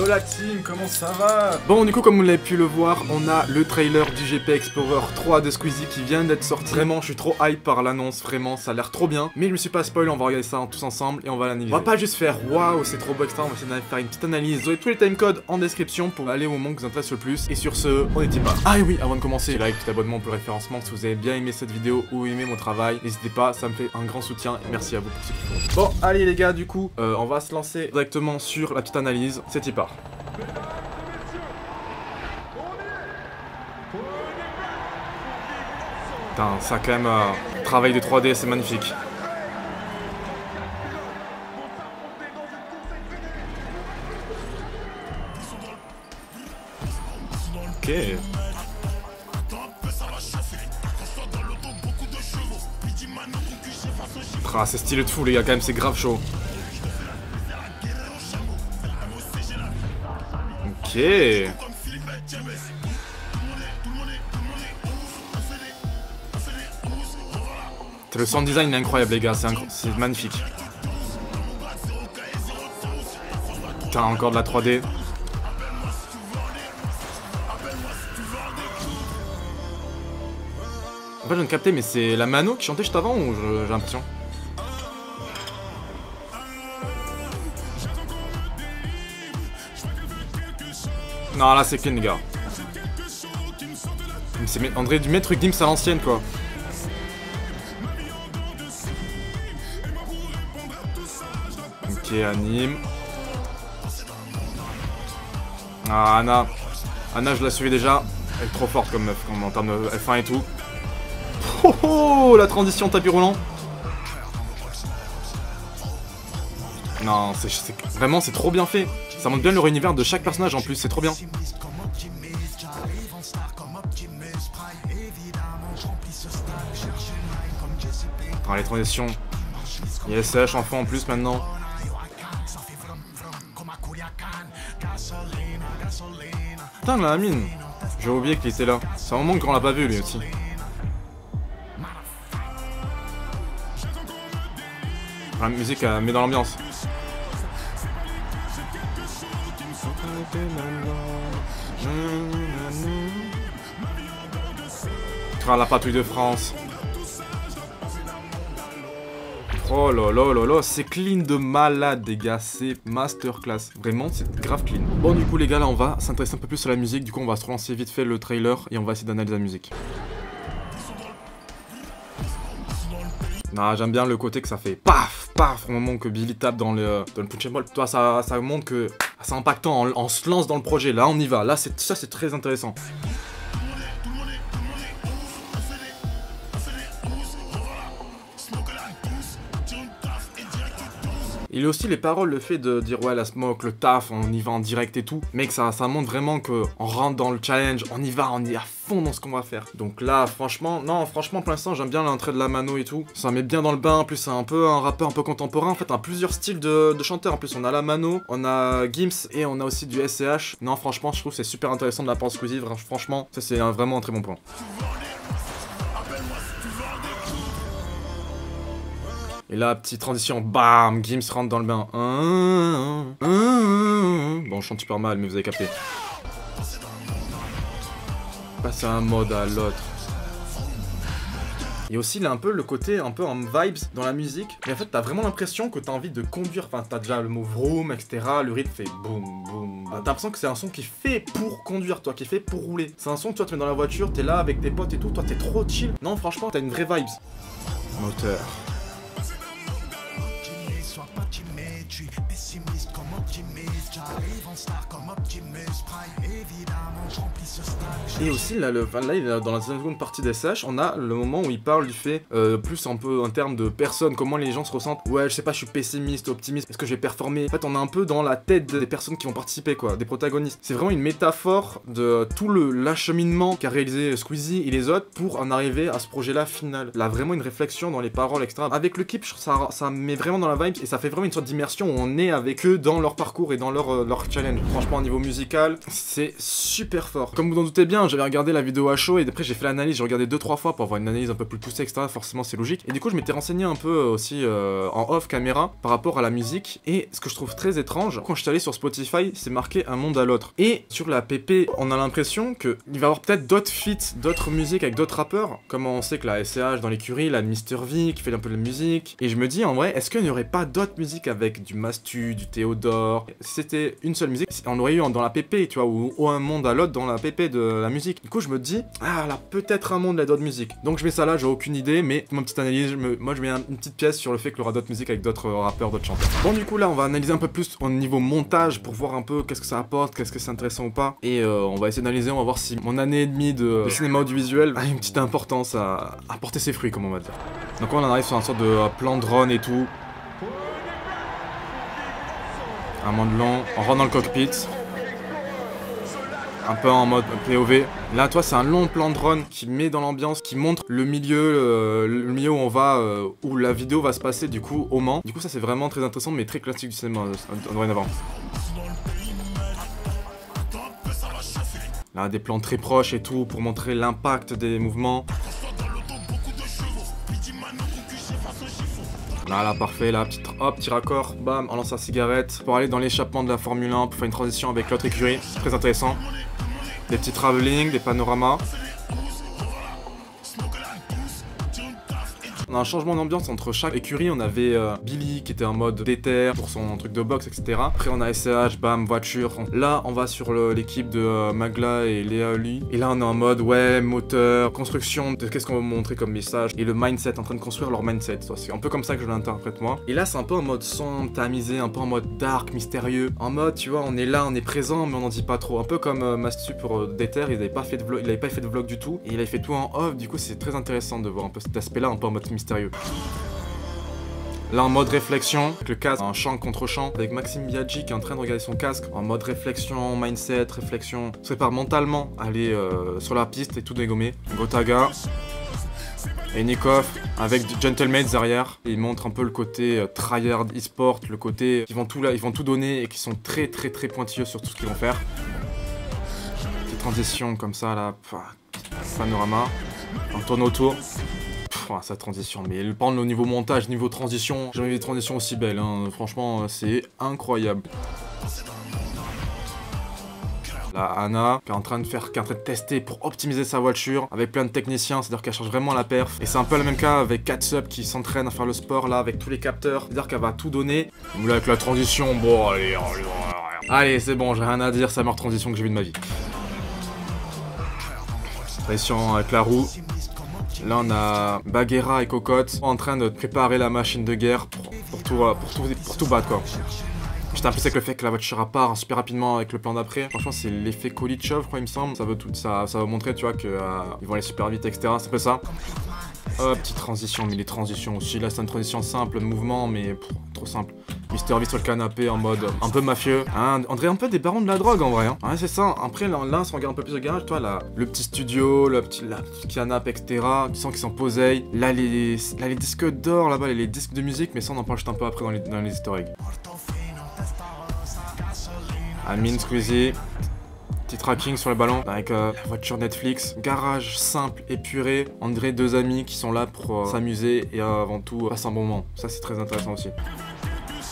Yo la team, comment ça va? Bon, du coup, comme vous l'avez pu le voir, on a le trailer du GP Explorer 3 de Squeezie qui vient d'être sorti. Vraiment, je suis trop hype par l'annonce, vraiment, ça a l'air trop bien. Mais je me suis pas spoil, on va regarder ça tous ensemble et on va l'analyser. On va pas juste faire waouh, c'est trop beau, etc. On va essayer de faire une petite analyse. Vous avez tous les timecodes en description pour aller au moment qui vous intéresse le plus. Et sur ce, on est pas. Ah et oui, avant de commencer, like, petit abonnement pour le référencement. Si vous avez bien aimé cette vidéo ou aimé mon travail, n'hésitez pas, ça me fait un grand soutien et merci à vous pour ce qu'il faut. Bon, allez les gars, du coup, on va se lancer directement sur la petite analyse. C'est y part. Putain, ça quand même, travail de 3D, c'est magnifique. Ok. Ah, c'est stylé de fou les gars, quand même, c'est grave chaud. Ok. Le sound design est incroyable les gars, c'est magnifique. Putain, encore de la 3D. En fait, je viens de capter, mais c'est la Mano qui chantait juste avant ou j'ai l'impression? Non, là c'est clean les gars. On dirait du maître Gims à l'ancienne quoi. Ok, anime. Ah, Anna. Anna, je la suivais déjà. Elle est trop forte comme meuf, en termes de F1 et tout. Oh, oh, la transition tapis roulant. Non, vraiment, c'est trop bien fait. Ça montre bien leur univers de chaque personnage en plus, c'est trop bien. Ah, les transitions. Il y a SH en fond en plus maintenant. Putain, la mine. J'ai oublié qu'il était là. C'est un moment qu'on l'a pas vu lui aussi. La musique met dans l'ambiance. La patrouille de France. Oh là là là là, c'est clean de malade les gars, c'est masterclass. Vraiment, c'est grave clean. Bon du coup les gars, là on va s'intéresser un peu plus sur la musique. Du coup on va se relancer vite fait le trailer et on va essayer d'analyser la musique. Non, j'aime bien le côté que ça fait paf, paf au moment que Billy tape dans le punching ball. Toi, ça montre que c'est impactant, on se lance dans le projet. Là, on y va. Là, ça, c'est très intéressant. Il y a aussi les paroles, le fait de dire ouais la smoke, le taf, on y va en direct et tout. Mec, ça montre vraiment que on rentre dans le challenge, on y va, on est à fond dans ce qu'on va faire. Donc là, franchement, non, franchement pour l'instant j'aime bien l'entrée de la Mano et tout. Ça met bien dans le bain, en plus c'est un peu un rappeur un peu contemporain. En fait, on a plusieurs styles de chanteurs. En plus on a la Mano, on a Gims et on a aussi du SCH. Non, franchement, je trouve que c'est super intéressant de la part de Squeezie. Franchement, ça c'est vraiment un très bon point. Et là, petite transition, bam, Gims rentre dans le bain. Bon, je chante super mal, mais vous avez capté. Passer un mode à l'autre. Et aussi, il a un peu le côté un peu en vibes dans la musique. Mais en fait, t'as vraiment l'impression que t'as envie de conduire. Enfin, t'as déjà le mot vroom, etc. Le rythme fait boum, boum. T'as l'impression que c'est un son qui fait pour conduire, toi, qui fait pour rouler. C'est un son que toi, tu mets dans la voiture, t'es là avec tes potes et tout. Toi, t'es trop chill. Non, franchement, t'as une vraie vibes. Moteur. Et aussi là, dans la seconde partie des SH, on a le moment où il parle du fait plus un peu en termes de personnes, comment les gens se ressentent. Ouais, je sais pas, je suis pessimiste, optimiste, est-ce que je vais performer? En fait, on est un peu dans la tête des personnes qui vont participer, quoi, des protagonistes. C'est vraiment une métaphore de tout l'acheminement qu'a réalisé Squeezie et les autres pour en arriver à ce projet-là final. Là, vraiment une réflexion dans les paroles, etc. Avec le clip, ça met vraiment dans la vibe et ça fait vraiment une sorte d'immersion où on est avec eux dans leur parcours et dans leur leur challenge. Franchement, au niveau musical, c'est super fort. Comme vous en doutez bien, j'avais regardé la vidéo à chaud et après j'ai fait l'analyse, j'ai regardé 2-3 fois pour avoir une analyse un peu plus poussée, etc. Forcément, c'est logique. Et du coup, je m'étais renseigné un peu aussi en off caméra par rapport à la musique. Et ce que je trouve très étrange, quand je suis allé sur Spotify, c'est marqué un monde à l'autre. Et sur la PP, on a l'impression qu'il va y avoir peut-être d'autres feats, d'autres musiques avec d'autres rappeurs. Comme on sait que la SCH dans l'écurie, la Mr V qui fait un peu de musique. Et je me dis en vrai, est-ce qu'il n'y aurait pas d'autres musiques avec du Mastu, du Théodore? Si c'était une seule musique, on aurait eu dans la PP, tu vois, ou un monde à l'autre dans la PP de la musique. Du coup, je me dis, ah là, peut-être un monde là d'autres musiques. Donc je mets ça là, j'ai aucune idée, mais ma petite analyse, moi je mets une petite pièce sur le fait qu'il y aura d'autres musiques avec d'autres rappeurs, d'autres chanteurs. Bon, du coup là, on va analyser un peu plus au niveau montage pour voir un peu qu'est-ce que ça apporte, qu'est-ce que c'est intéressant ou pas. Et on va essayer d'analyser, on va voir si mon année et demie de cinéma audiovisuel a une petite importance à porter ses fruits, comme on va dire. Donc on en arrive sur un sorte de plan de drone et tout. Un monde long, on rentre dans le cockpit. Un peu en mode POV. Là, toi, c'est un long plan de drone qui met dans l'ambiance, qui montre le milieu où on va, où la vidéo va se passer, du coup, au Mans. Du coup, ça, c'est vraiment très intéressant, mais très classique du cinéma, dorénavant. Là, des plans très proches et tout, pour montrer l'impact des mouvements. Là, parfait, là, petit raccord, bam, on lance la cigarette pour aller dans l'échappement de la Formule 1, pour faire une transition avec l'autre écurie, très intéressant. Des petits travelling, des panoramas. On a un changement d'ambiance entre chaque écurie. On avait Billy qui était en mode déter pour son truc de boxe, etc. Après on a SCH, bam, voiture. Là on va sur l'équipe de Magla et Léa lui. Et là on est en mode ouais, moteur, construction de qu'est-ce qu'on va montrer comme message. Et le mindset, en train de construire leur mindset. C'est un peu comme ça que je l'interprète moi. Et là c'est un peu en mode sombre, tamisé, un peu en mode dark, mystérieux. En mode tu vois, on est là, on est présent, mais on n'en dit pas trop. Un peu comme Mastu pour déter, il n'avait pas fait de vlog du tout. Et il avait fait tout en off, du coup c'est très intéressant de voir un peu cet aspect là, un peu en mode mystérieux. Là en mode réflexion, avec le casque, un chant contre chant, avec Maxime Biaggi qui est en train de regarder son casque, en mode réflexion, mindset, réflexion, se prépare mentalement à aller sur la piste et tout dégommer. Gotaga et Nikov avec Gentleman derrière. Ils montrent un peu le côté tryhard e-sport, le côté ils vont tout donner et qui sont très pointilleux sur tout ce qu'ils vont faire. Petite transition comme ça là, panorama, on tourne autour. Sa transition, mais elle parle au niveau montage, niveau transition, j'ai jamais vu des transitions aussi belles, hein. Franchement c'est incroyable. Là Anna qui est en train de tester pour optimiser sa voiture avec plein de techniciens, c'est à dire qu'elle cherche vraiment la perf. Et c'est un peu le même cas avec Katsup qui s'entraîne à faire le sport là avec tous les capteurs, c'est à dire qu'elle va tout donner. Donc là avec la transition, bon allez c'est bon, j'ai rien à dire, c'est la meilleure transition que j'ai vue de ma vie. Transition avec la roue. Là on a Bagheera et Cocotte en train de préparer la machine de guerre pour tout battre quoi. J'étais un peu avec le fait que la voiture part super rapidement avec le plan d'après. Franchement c'est l'effet Kolitchov je crois il me semble. Ça va montrer tu vois que ils vont aller super vite etc. C'est un peu ça. Petite transition, mais les transitions aussi. Là c'est une transition simple, mouvement mais trop simple. Mr V sur le canapé en mode un peu mafieux. Hein, on dirait un peu des barons de la drogue en vrai. Hein. Ouais, c'est ça. Après, là, si on regarde un peu plus le garage, toi, là, le petit studio, la petite canapé, etc. Tu sens qu'ils sont posés. Là, les disques d'or, là-bas, les disques de musique, mais ça, on en parle juste un peu après dans les easter eggs. Amine, Squeezie. Petit tracking sur le ballon avec la voiture Netflix. Garage simple, épuré. On dirait deux amis qui sont là pour s'amuser et avant tout passer un bon moment. Ça, c'est très intéressant aussi.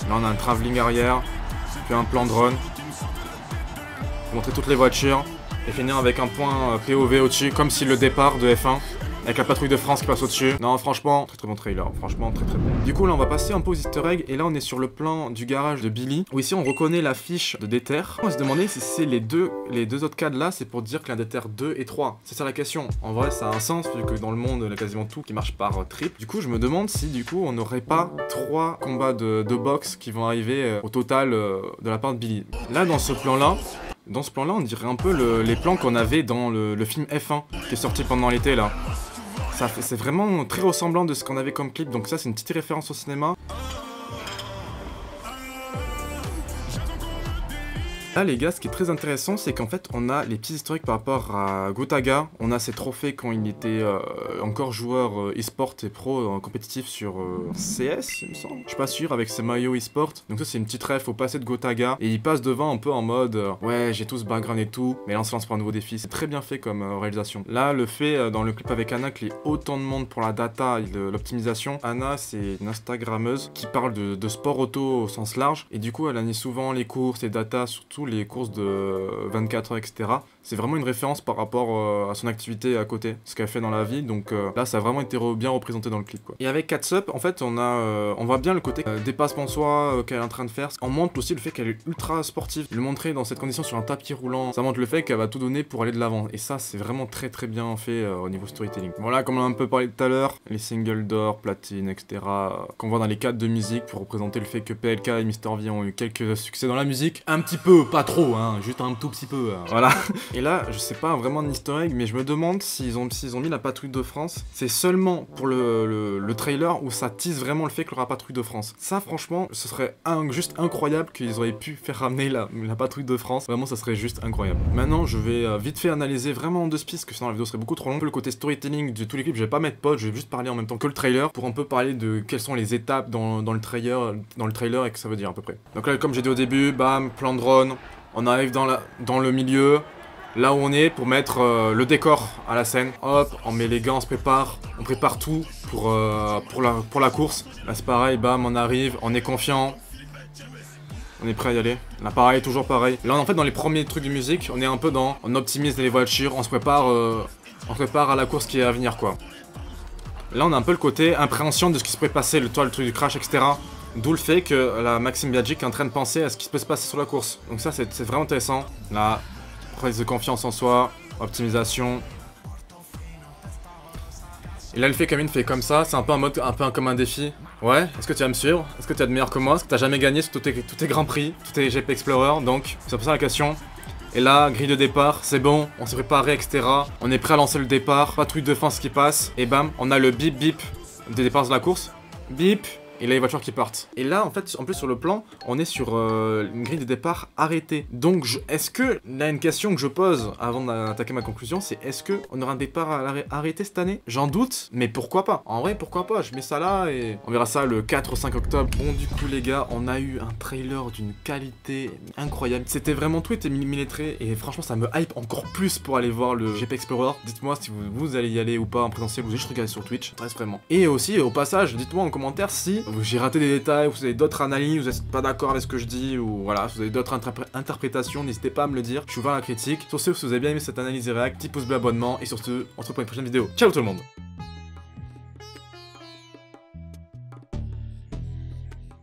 Là on a un travelling arrière, puis un plan drone, montrer toutes les voitures, et finir avec un point POV au-dessus, comme si le départ de F1, avec la patrouille de France qui passe au-dessus. Non franchement, très bon trailer, franchement très bon. Du coup là on va passer un peu aux easter eggs, et là on est sur le plan du garage de Billy, où ici on reconnaît l'affiche de Déter. On va se demander si c'est les deux autres cadres là, c'est pour dire qu'il y a un Déter 2 et 3. C'est ça la question. En vrai ça a un sens, vu que dans le monde il y a quasiment tout qui marche par trip. Du coup je me demande si du coup on n'aurait pas 3 combats de boxe qui vont arriver au total de la part de Billy. Là dans ce plan là, on dirait un peu les plans qu'on avait dans le film F1 qui est sorti pendant l'été là. C'est vraiment très ressemblant de ce qu'on avait comme clip, donc ça c'est une petite référence au cinéma. Là les gars, ce qui est très intéressant, c'est qu'en fait on a les petits historiques par rapport à Gotaga. On a ses trophées quand il était encore joueur e-sport et pro compétitif sur CS, il me semble. Je suis pas sûr, avec ses maillots e-sport. Donc ça c'est une petite ref au passé de Gotaga. Et il passe devant un peu en mode ouais, j'ai tout ce background et tout, mais là on se lance pour un nouveau défi. C'est très bien fait comme réalisation. Là, le fait dans le clip avec Anna qu'il y ait autant de monde pour la data et l'optimisation. Anna, c'est une Instagrammeuse qui parle de sport auto au sens large. Et du coup, elle anime souvent les courses et data, surtout les courses de 24 heures, etc. C'est vraiment une référence par rapport à son activité à côté, ce qu'elle fait dans la vie. Donc là, ça a vraiment été bien représenté dans le clip, quoi. Et avec Catsup, en fait, on voit bien le côté dépassement de soi qu'elle est en train de faire. On montre aussi le fait qu'elle est ultra sportive. Le montrer dans cette condition sur un tapis roulant, ça montre le fait qu'elle va tout donner pour aller de l'avant. Et ça, c'est vraiment très très bien fait au niveau storytelling. Voilà, comme on a un peu parlé tout à l'heure, les singles d'or, platine, etc. Qu'on voit dans les cadres de musique pour représenter le fait que PLK et Mr V ont eu quelques succès dans la musique. Un petit peu, pas trop, hein, juste un tout petit peu. Voilà. Et là, je sais pas vraiment un easter egg, mais je me demande s'ils ont mis la patrouille de France, c'est seulement pour le trailer où ça tease vraiment le fait qu'il y aura patrouille de France. Ça, franchement, ce serait juste incroyable qu'ils auraient pu faire ramener la patrouille de France. Vraiment, ça serait juste incroyable. Maintenant, je vais vite fait analyser vraiment en deux pistes, que sinon la vidéo serait beaucoup trop longue. Le côté storytelling de tous les clips, je vais pas mettre pote, je vais juste parler en même temps que le trailer pour un peu parler de quelles sont les étapes dans le trailer et que ça veut dire à peu près. Donc là, comme j'ai dit au début, bam, plan de drone, on arrive dans le milieu. Là où on est pour mettre le décor à la scène. Hop, on met les gants, on prépare tout pour la course. Là c'est pareil, bam, on arrive, on est confiant. On est prêt à y aller. Là pareil, toujours pareil. Là en fait dans les premiers trucs de musique, on est un peu on optimise les voitures, on se prépare à la course qui est à venir, quoi. Là on a un peu le côté appréhension de ce qui se pourrait passer, le truc du crash, etc. D'où le fait que la Maxime Biaggi est en train de penser à ce qui peut se passer sur la course. Donc ça c'est vraiment intéressant. Là, prise de confiance en soi, optimisation. Et là le fait qu'Amine fait comme ça, c'est un peu un mode, comme un défi. Ouais, est-ce que tu vas me suivre? Est-ce que tu as de meilleur que moi? Est-ce que tu n'as jamais gagné sur tous tes grands prix, tous tes GP Explorer? Donc, c'est pour ça la question. Et là, grille de départ, c'est bon, on s'est préparé, etc. On est prêt à lancer le départ, patrouille de défense qui passe. Et bam, on a le bip bip des départs de la course. Bip. Et là, les voitures qui partent. Et là, en fait, en plus sur le plan, on est sur une grille de départ arrêtée. Donc, est-ce que, là, une question que je pose avant d'attaquer ma conclusion, c'est est-ce qu'on aura un départ arrêté cette année? J'en doute, mais pourquoi pas? En vrai, pourquoi pas? Je mets ça là et on verra ça le 4 ou 5 octobre. Bon, du coup, les gars, on a eu un trailer d'une qualité incroyable. C'était vraiment tout était millimétré et franchement, ça me hype encore plus pour aller voir le GP Explorer. Dites-moi si vous allez y aller ou pas en présentiel, vous allez juste regarder sur Twitch, reste vraiment. Et aussi, au passage, dites-moi en commentaire si j'ai raté des détails, vous avez d'autres analyses, vous n'êtes pas d'accord avec ce que je dis, ou voilà, si vous avez d'autres interprétations, n'hésitez pas à me le dire, je suis ouvert à la critique. Sur ce, si vous avez bien aimé cette analyse et réact, petit pouce bleu, abonnement, et sur ce, on se retrouve pour une prochaine vidéo. Ciao tout le monde!